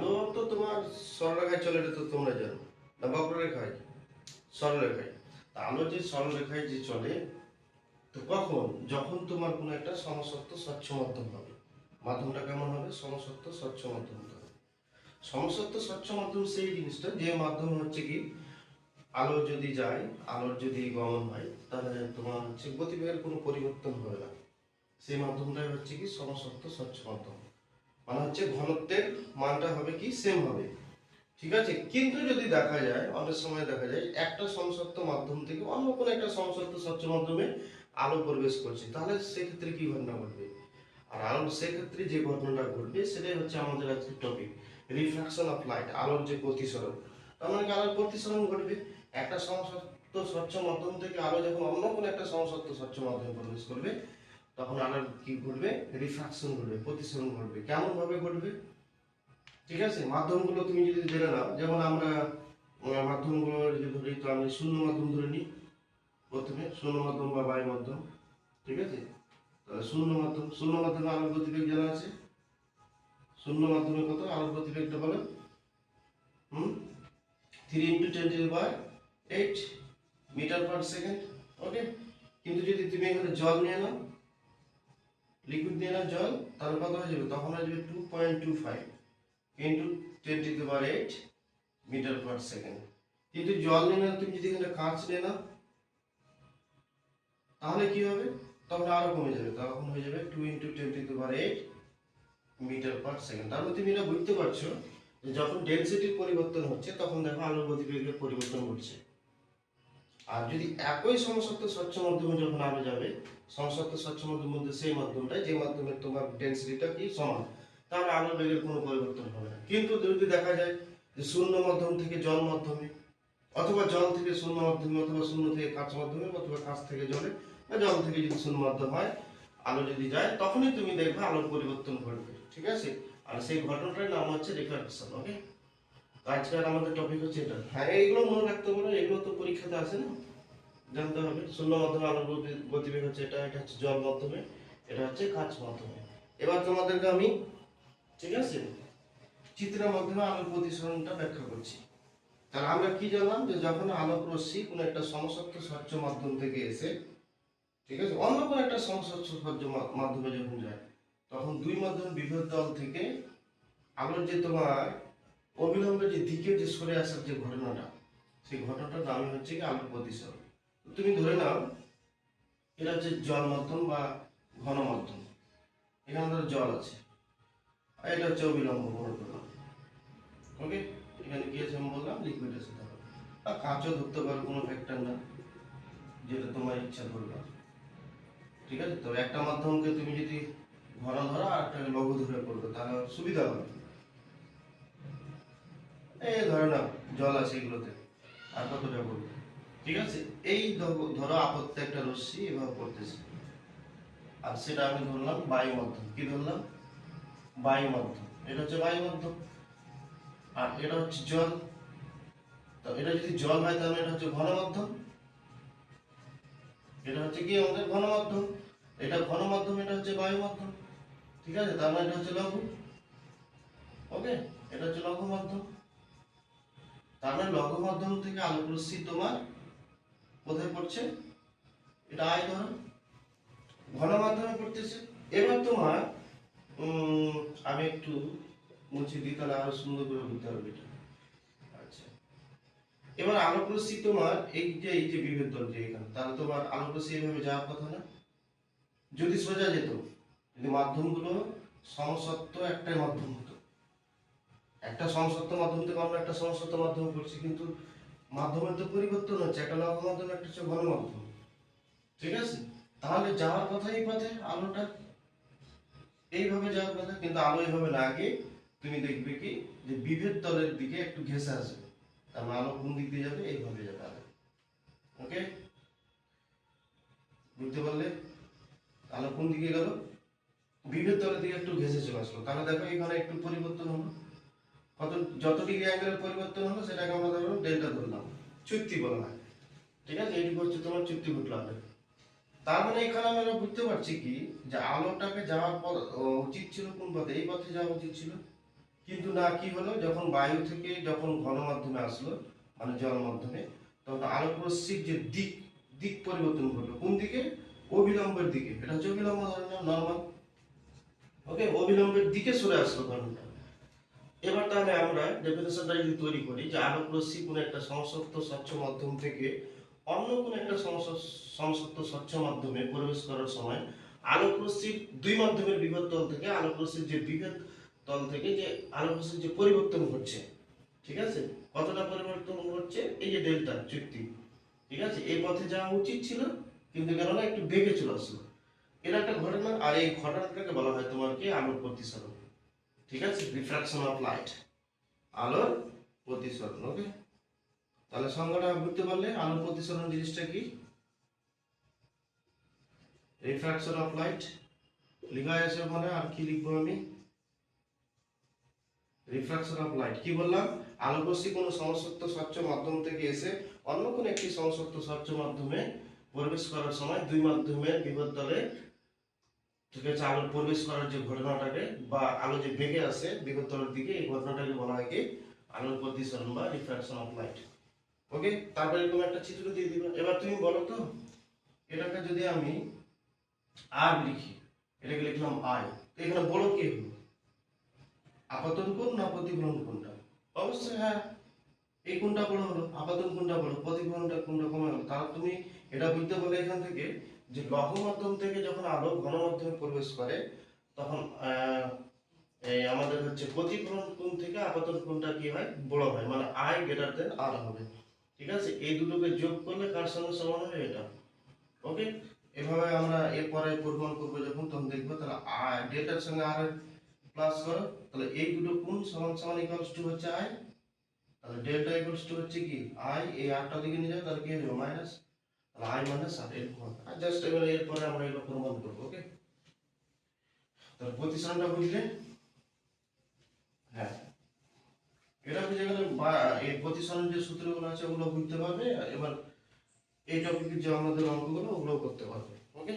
আলো তো তোমার সরলরেখায় চলে, এটা তো তোমরা জানো। না বক্ররেখায়? সরলরেখায়। তা আলো যে সরলরেখায় যে চলে, তো কখন? যখন তোমার কোনো একটা সমসত্ব স্বচ্ছ মাধ্যম হবে। মাধ্যমটা কেমন হবে? সমসত্ব স্বচ্ছ মাধ্যম হবে। সমসত্ব স্বচ্ছ মাধ্যম সেই জিনিসটা যে মাধ্যম হচ্ছে কি, আলো যদি যায়, আলোর যদি গমন হয়, তাহলে তোমার হচ্ছে গতিবেগের কোনো পরিবর্তন হবে না। সেই মাধ্যমটাই হচ্ছে কি সমসত্ব স্বচ্ছ মাধ্যম। মানে হচ্ছে ঘনত্বের মানটা হবে কি সেম হবে, ঠিক আছে। কিন্তু যদি দেখা যায়, অনেক সময় দেখা যায় একটা সমসত্ব মাধ্যম থেকে অন্য কোনো একটা সমসত্ব স্বচ্ছ মাধ্যমে আলো প্রবেশ করছে, তাহলে সেক্ষেত্রে কি ঘটনা ঘটবে? আর আলোর সেক্ষেত্রে যে ঘটনাটা ঘটবে সেটাই হচ্ছে আমাদের আজকের টপিক, রিফ্রাকশন অফ লাইট, আলোর যে প্রতিসরণ। তার মানে কি আলোর প্রতিসরণ ঘটবে। একটা সমসত্ব স্বচ্ছ মাধ্যম থেকে আলো যখন অন্য কোনো একটা সমসত্ব স্বচ্ছ মাধ্যমে প্রবেশ করবে, তখন আলোর কি ঘটবে? রিফ্রাকশন ঘটবে, প্রতিসরণ ঘটবে। কেমন ভাবে ঘটবে? ঠিক আছে, মাধ্যমগুলো তুমি যদি জেনে নাও, যেমন আমরা মাধ্যমগুলো যদি ধরি, তো আমি শূন্য মাধ্যম ধরে নিই প্রথমে, শূন্য মাধ্যম বা বায়ু মাধ্যম। ঠিক আছে, তাহলে শূন্য মাধ্যমে আলোর গতিবেগ জানা আছে। শূন্য মাধ্যমে কত আলোর গতিবেগটা বলো? 3 × 10⁸ মিটার পার সেকেন্ড। ওকে, কিন্তু যদি তুমি এখানে জল নিয়ে নাও, লিকুইড নিয়ে নাও জল, তাহলে কত হয়ে যাবে? তখন হয়ে যাবে 2.25 ইন্টু 10⁸ মিটার পার সেকেন্ড। কিন্তু জল নিয়ে নাও, তুমি যদি এখানে কাঁচ নিয়ে নাও, তাহলে কি হবে? তখন আরো কমে যাবে, তখন হয়ে যাবে 2 × 10⁸ মিটার পার সেকেন্ড। তাহলে তুমি এটা বুঝতে পারছো যে যখন ডেনসিটির পরিবর্তন হচ্ছে, তখন দেখো আলোর গতিবেগের পরিবর্তন ঘটছে। আর যদি একই সমসত্ব স্বচ্ছ মাধ্যমে যখন আলো যাবে, সমসত্ব স্বচ্ছ মাধ্যম বলতে সেই মাধ্যমটাই যে মাধ্যমে তোমার ডেনসিটিটা কি সমান, তাহলে আলোর বেগের কোনো পরিবর্তন হবে না। কিন্তু যদি দেখা যায় যে শূন্য মাধ্যম থেকে জল মাধ্যমে, অথবা জল থেকে শূন্য মাধ্যমে, অথবা শূন্য থেকে কাঁচ মাধ্যমে, অথবা কাঁচ থেকে জলে, বা জল থেকে যদি শূন্য মাধ্যম হয়, আলো যদি যায়, তখনই তুমি দেখবে আলোর পরিবর্তন ঘটবে। ঠিক আছে, আর সেই ঘটনাটার নাম হচ্ছে রিফ্রাকশন। ওকে, আজকের আমাদের টপিক হচ্ছে এটা। হ্যাঁ, এইগুলো মনে রাখতে পারো, এগুলো তো পরীক্ষাতে আসে না, জানতে হবে। শূন্য মাধ্যমে আলোর গতিবেগ হচ্ছে এটা, এটা হচ্ছে জল মাধ্যমে, এটা হচ্ছে কাঁচ মাধ্যমে। এবার তোমাদেরকে আমি, ঠিক আছে, চিত্রের মাধ্যমে আলোর প্রতিসরণটা ব্যাখ্যা করছি। তাহলে আমরা কি জানলাম যে যখন আলোক রশ্মি কোনো একটা সমসত্ব স্বচ্ছ মাধ্যম থেকে এসে, ঠিক আছে, অন্য কোনো একটা সমসত্ব স্বচ্ছ মাধ্যমে যখন যায়, তখন দুই মাধ্যম বিভেদ তল থেকে আলোর যে তোমার অবিলম্বে যে দিকে যে সরে আসার যে ঘটনাটা, সেই ঘটনাটার নামই হচ্ছে কি আলোর প্রতিসরণ। তুমি ধরে নাও এটা হচ্ছে জল মাধ্যম বা ঘন মাধ্যম, এখানে ধরো জল আছে, আর এটা হচ্ছে অবিলম্ব মনে করলাম। ওকে, এখানে কি আছে আমি বললাম লিকুইড আছে, ধরো, আর কাঁচও ধরতে পারো, কোনো ফ্যাক্টর না, যেটা তোমার ইচ্ছা ধরবা। ঠিক আছে, তো একটা মাধ্যমকে তুমি যদি ঘন ধরো আর একটা লঘু ধরে করবে, তাহলে সুবিধা হবে। এই ধরে নাও জল আছে এগুলোতে, আর কতটা করবে? ঠিক আছে, এই ধরো আপত্তি একটা রশ্মি এভাবে পড়তেছে, আর সেটা আমি ধরলাম বায়ু মাধ্যম। কি ধরলাম? বায়ু মাধ্যম। এটা হচ্ছে বায়ু মাধ্যম, আর এটা হচ্ছে জল। তো এটা যদি জল হয়, তাহলে এটা হচ্ছে ঘন মাধ্যম। এটা হচ্ছে কি আমাদের ঘন মাধ্যম, এটা ঘন মাধ্যম, এটা হচ্ছে বায়ু মাধ্যম। ঠিক আছে, তার মানে এটা হচ্ছে লঘু। ওকে, এটা হচ্ছে লঘু মাধ্যম। তার মানে লঘু মাধ্যম থেকে আলোক রশ্মি তোমার কোথায় পড়ছে? এটা আয় ধরো, ঘন মাধ্যমে পড়তেছে। এবার তোমার আমি একটু মুছে দিই, তাহলে আরো সুন্দর করে বুঝতে পারবে এটা। আচ্ছা, এবার আলোক রশ্মি তোমার এই যে বিভেদ তল যে এখানে, তাহলে তোমার আলোক রশ্মি এইভাবে যাওয়ার কথা না? যদি সোজা যেত, যদি মাধ্যমগুলো সমসত্ব একটাই মাধ্যম হতো, একটা সমসত্ব মাধ্যম থেকে অন্য একটা সমসত্ব মাধ্যমে পড়ছে, কিন্তু মাধ্যমের তো পরিবর্তন হচ্ছে, একটা লঘু মাধ্যম, একটা হচ্ছে ঘন মাধ্যম। ঠিক আছে, তাহলে যাওয়ার কথা এই পথে আলোটা, এইভাবে যাওয়ার কথা, কিন্তু আলো এইভাবে না গিয়ে তুমি দেখবে কি যে বিভেদ তলের দিকে একটু ঘেঁষে আসবে। তার মানে আলো কোন দিক দিয়ে যাবে? এইভাবে যাবে আলো। ওকে, বুঝতে পারলে? আলো কোন দিকে গেল? বিভেদ তলের দিকে একটু ঘেঁষে চলে আসলো। তাহলে দেখো এখানে একটু পরিবর্তন হলো, কত, যত ডিগ্রি অ্যাঙ্গেলের পরিবর্তন হলো সেটাকে আমরা ধরলাম ডেল্টা ধরলাম, চুক্তি বলা হয়। ঠিক আছে, এইটুকু হচ্ছে তোমার চুক্তি ঘটলাম। তার মানে এখানে আমরা বুঝতে পারছি কি যে আলোটাকে যাওয়ার পর উচিত ছিল কোন পথে? এই পথে যাওয়া উচিত ছিল, কিন্তু না, কি হলো, যখন বায়ু থেকে যখন ঘন মাধ্যমে আসলো মানে জল মাধ্যমে, তখন আলোক রশ্মির যে দিক দিক পরিবর্তন হলো কোন দিকে, অবিলম্বের দিকে। এটা হচ্ছে অবিলম্ব ধরনের নর্মাল। ওকে, অবিলম্বের দিকে সরে আসলো ঘনটা। এবার তাহলে আমরা ডেফিনেশনটা যদি তৈরি করি যে আলোক রশ্মি কোনো একটা সমসত্ব স্বচ্ছ মাধ্যম থেকে অন্য কোনো একটা সমসত্ব স্বচ্ছ মাধ্যমে প্রবেশ করার সময় আলোক রশ্মির দুই মাধ্যমের বিভব তল থেকে আলোক রশ্মির যে বিভব তল থেকে যে আলোক রশ্মির যে পরিবর্তন হচ্ছে, ঠিক আছে, কতটা পরিবর্তন হচ্ছে, এই যে ডেল্টা চুক্তি, ঠিক আছে, এই পথে যাওয়া উচিত ছিল কিন্তু কেননা একটু বেগে চলে আসলো। এটা একটা ঘটনা, আর এই ঘটনাটাকে বলা হয় তোমার কি, আলোর প্রতিসরণ। ঠিক আছে, রিফ্রাকশন অফ লাইট, আলোর প্রতিসরণ। ওকে, তাহলে সংজ্ঞাটা বুঝতে পারলে আলোর প্রতিসরণ জিনিসটা কি, রিফ্রাকশন অফ লাইট লেখা আছে মানে, আর কি লিখবো আমি, রিফ্রাকশন অফ লাইট। কি বললাম, আলোক রশ্মি কোনো সমসত্ব স্বচ্ছ মাধ্যম থেকে এসে অন্য কোনো একটি সমসত্ব স্বচ্ছ মাধ্যমে প্রবেশ করার সময় দুই মাধ্যমের বিভব তলে, ঠিক আছে, আলো প্রবেশ করার যে ঘটনাটাকে বা আলো যে বেগে আসে বিভব তলের দিকে, এই ঘটনাটাকে বলা হয় কি, আলোর প্রতিসরণ বা রিফ্রাকশন অফ লাইট। ওকে, তারপরে এরকম একটা চিত্র দিয়ে দিবা। এবার তুমি বলো তো, এটাকে যদি আমি আর লিখি, এটাকে লিখলাম আই, তো এখানে বড় কে হলো, আপাতন কোণ না প্রতিফলন কোণটা? অবশ্যই হ্যাঁ, এই কোণটা বড় হলো, আপাতন কোণটা বড়, প্রতিফলনটা কোণটা কমে গেল। তাহলে তুমি এটা বুঝতে পারলে এখান থেকে যে লঘু মাধ্যম থেকে যখন আলো ঘন মাধ্যমে প্রবেশ করে তখন এই আমাদের হচ্ছে প্রতিফলন কোণ থেকে আপাতন কোণটা কি হয়, বড় হয়, মানে আই গ্রেটার দেন আর হবে। ঠিক আছে, এই দুটোকে যোগ করলে কার সঙ্গে সমান হবে, এটা। ওকে, এভাবে আমরা এরপরে পরিমাণ করবো যখন, তখন দেখবো তাহলে আই ডেল্টার সঙ্গে আর প্লাস করো, তাহলে এই দুটো কোণ সমান সমান ইকুয়ালস টু হচ্ছে আই, তাহলে ডেল্টা ইকুয়ালস টু হচ্ছে কি আই, এই আরটা দিকে নিয়ে যাও তাহলে কি হবে মাইনাস, তাহলে আই মাইনাস আর এরকম হবে। আর জাস্ট এবার এরপরে আমরা এগুলো প্রমাণ করবো। ওকে, তাহলে প্রতিসরণটা বুঝলে, হ্যাঁ, এটা বুঝে গেলে বা এই প্রতিসরণ যে সূত্রগুলো আছে ওগুলো বুঝতে পারবে। এবার এই টপিকের যে আমাদের অঙ্কগুলো ওগুলো করতে পারবে। ওকে।